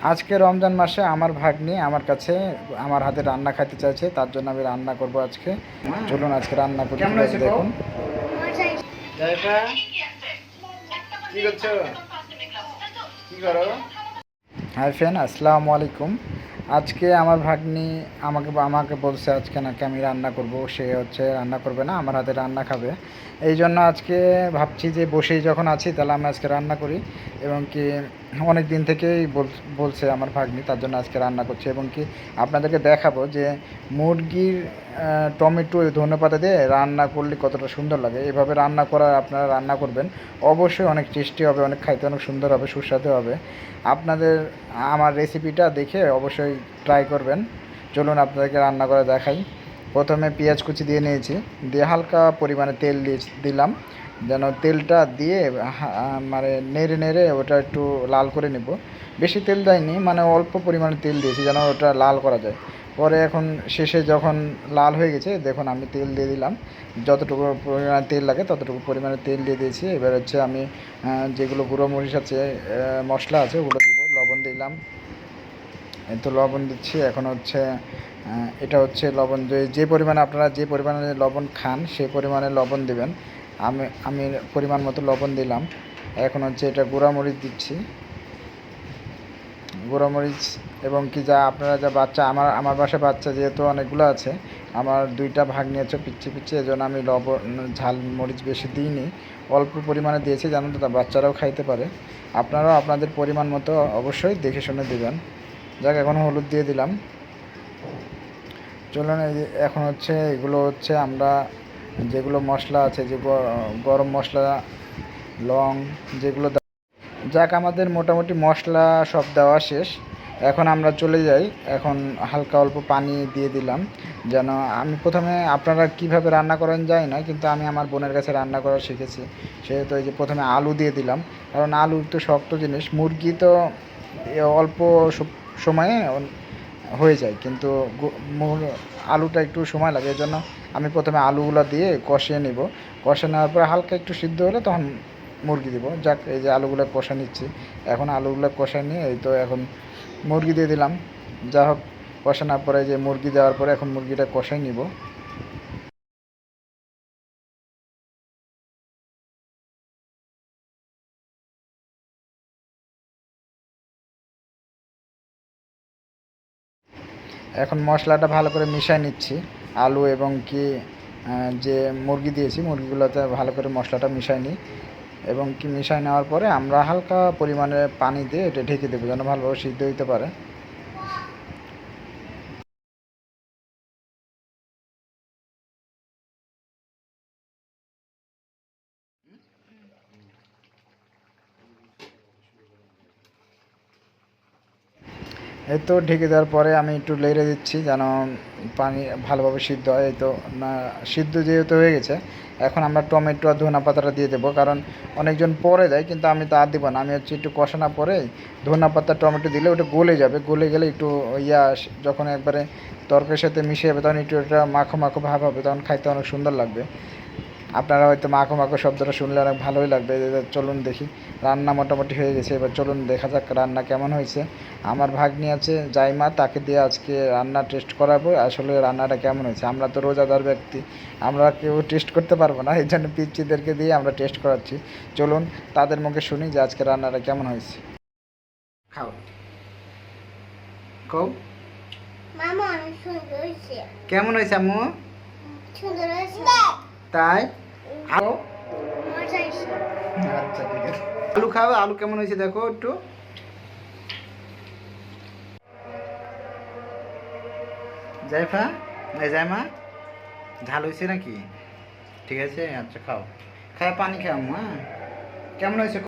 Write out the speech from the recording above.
আজকে রমজান মাসে আমার ভাগ্নি আমার কাছে আমার হাতে রান্না খাইতে চাইছে, তার জন্য আমি রান্না করব আজকে। চলুন আজকে রান্না করি, কেমন হয়েছে দেখুন। জায়ফা কি করছো? কি করো? হাই ফ্রেন্ড, আসসালামু আলাইকুম। আজকে আমার ভাগ্নি আমাকে আমাকে বলছে আজকে নাকি আমি রান্না করব। সে হচ্ছে রান্না করবে না, আমার হাতে রান্না খাবে। এই জন্য আজকে ভাবছি যে বসেই যখন আছি তাহলে আমি আজকে রান্না করি। এবং কি অনেক দিন থেকেই বলছে আমার ভাগ্নি, তার জন্য আজকে রান্না করছে। এবং কি আপনাদেরকে দেখাবো যে মুরগির টমেটো ধনেপাতা দিয়ে রান্না করলে কতটা সুন্দর লাগে। এভাবে রান্না করা আপনারা রান্না করবেন, অবশ্যই অনেক টেস্টি হবে, অনেক খাইতে অনেক সুন্দর হবে, সুস্বাদু হবে। আপনাদের আমার রেসিপিটা দেখে অবশ্যই ট্রাই করবেন। চলুন আপনাদেরকে রান্না করে দেখাই। প্রথমে পেঁয়াজ কুচি দিয়ে নিয়েছি, দিয়ে হালকা পরিমাণে তেল দিলাম, যেন তেলটা দিয়ে মানে নেড়ে নেড়ে ওটা একটু লাল করে নেব। বেশি তেল দেয়নি, মানে অল্প পরিমাণে তেল দিয়েছি যেন ওটা লাল করা যায়। পরে এখন শেষে যখন লাল হয়ে গেছে দেখুন, আমি তেল দিয়ে দিলাম, যতটুকু পরিমাণে তেল লাগে ততটুকু পরিমাণে তেল দিয়ে দিয়েছি। এবার হচ্ছে আমি যেগুলো গুঁড়ো মরিচ আছে, মশলা আছে, ওগুলো দিব। লবণ দিলাম, এই তো লবণ দিচ্ছি। এখন হচ্ছে এটা হচ্ছে লবণ, যে পরিমাণে আপনারা যে পরিমাণে লবণ খান সেই পরিমাণে লবণ দেবেন। আমি পরিমাণ মতো লবণ দিলাম। এখন হচ্ছে এটা গুঁড়ামরিচ দিচ্ছি, গুঁড়োমরিচ। এবং কি যা আপনারা যা বাচ্চা, আমার বাসায় বাচ্চা যেহেতু অনেকগুলো আছে, আমার দুইটা ভাগ্নি আছে পিচ্ছি পিচ্ছি, এজন্য আমি লবণ ঝাল মরিচ বেশি দিইনি, অল্প পরিমাণে দিয়েছি যেন তো বাচ্চারাও খাইতে পারে। আপনারাও আপনাদের পরিমাণ মতো অবশ্যই দেখে শুনে দেবেন। যাক, এখন হলুদ দিয়ে দিলাম। চলুন এখন হচ্ছে এগুলো হচ্ছে আমরা যেগুলো মশলা আছে, যে গরম মশলা, লং, যেগুলো, যাক আমাদের মোটামুটি মশলা সব দেওয়া শেষ। এখন আমরা চলে যাই। এখন হালকা অল্প পানি দিয়ে দিলাম, যেন আমি প্রথমে আপনারা কিভাবে রান্না করেন জানি না, কিন্তু আমি আমার বোনের কাছে রান্না করা শিখেছি। সেহেতু এই যে প্রথমে আলু দিয়ে দিলাম, কারণ আলু তো শক্ত জিনিস, মুরগি তো অল্প সময়ে হয়ে যায়, কিন্তু আলুটা একটু সময় লাগে। এজন্য আমি প্রথমে আলুগুলো দিয়ে কষিয়ে নিব। কষে নেওয়ার পরে হালকা একটু সিদ্ধ হলে তখন মুরগি দিব। যাক, এই যে আলুগুলো কষা নিচ্ছি, এখন আলুগুলো কষা নিয়ে এই তো এখন মুরগি দিয়ে দিলাম। যা হোক, কষানোর পরে যে মুরগি দেওয়ার পরে এখন মুরগিটা কষাই নিব। এখন মশলাটা ভালো করে মিশিয়ে নিচ্ছি, আলু এবং কি যে মুরগি দিয়েছি মুরগিগুলোতে ভালো করে মশলাটা মিশিয়ে নিই। এবং কি মিশিয়ে নেওয়ার পরে আমরা হালকা পরিমাণে পানি দিয়ে এটা ঢেকে দেবো, যেন ভালোভাবে সিদ্ধ হতে পারে। এই তো ঢেকে দেওয়ার পরে আমি একটু নেড়ে দিচ্ছি যেন পানি ভালোভাবে সিদ্ধ হয়। এই তো না, সিদ্ধ যেহেতু হয়ে গেছে, এখন আমরা টমেটো আর ধনা পাতাটা দিয়ে দেবো। কারণ অনেকজন পরে দেয়, কিন্তু আমি তা দেবো না। আমি হচ্ছে একটু কষানো পরে ধনা পাতা টমেটো দিলে ওটা গলে যাবে, গলে গেলে একটু যখন একবারে তরকারির সাথে মিশে যাবে তখন একটু ওটা মাখো মাখো ভাব হবে, তখন খাইতে অনেক সুন্দর লাগবে। আপনারা হয়তো মাখো মাখো শব্দটা শুনলে অনেক ভালোই লাগবে। চলুন দেখি, রান্না মোটামুটি হয়ে গেছে। এবার চলুন দেখা যাক রান্না কেমন হয়েছে। আমার ভাগ্নি আছে জাইমা, তাকে দিয়ে আজকে রান্না টেস্ট করাবো আসলে রান্নাটা কেমন হয়েছে। আমরা তো রোজাদার ব্যক্তি, আমরা কেউ টেস্ট করতে পারবো না, এই জন্য পিচ্চিদেরকে দিয়ে আমরা টেস্ট করাচ্ছি। চলুন তাদের মুখে শুনি যে আজকে রান্নাটা কেমন হয়েছে। খাও, খাও। মামা অনেক সুন্দর হয়েছে। কেমন হয়েছে আম্মু? সুন্দর হয়েছে। তাই? আরো মজা হয়েছে। আচ্ছা, ঠিক আছে। আলু খাও, আলু কেমন হয়েছে দেখো একটু। জাইফা, এই জাইমা, ঝাল হয়েছে নাকি? ঠিক আছে, আচ্ছা খাও, খায় পানি খাও। হ্যাঁ, কেমন হয়েছে?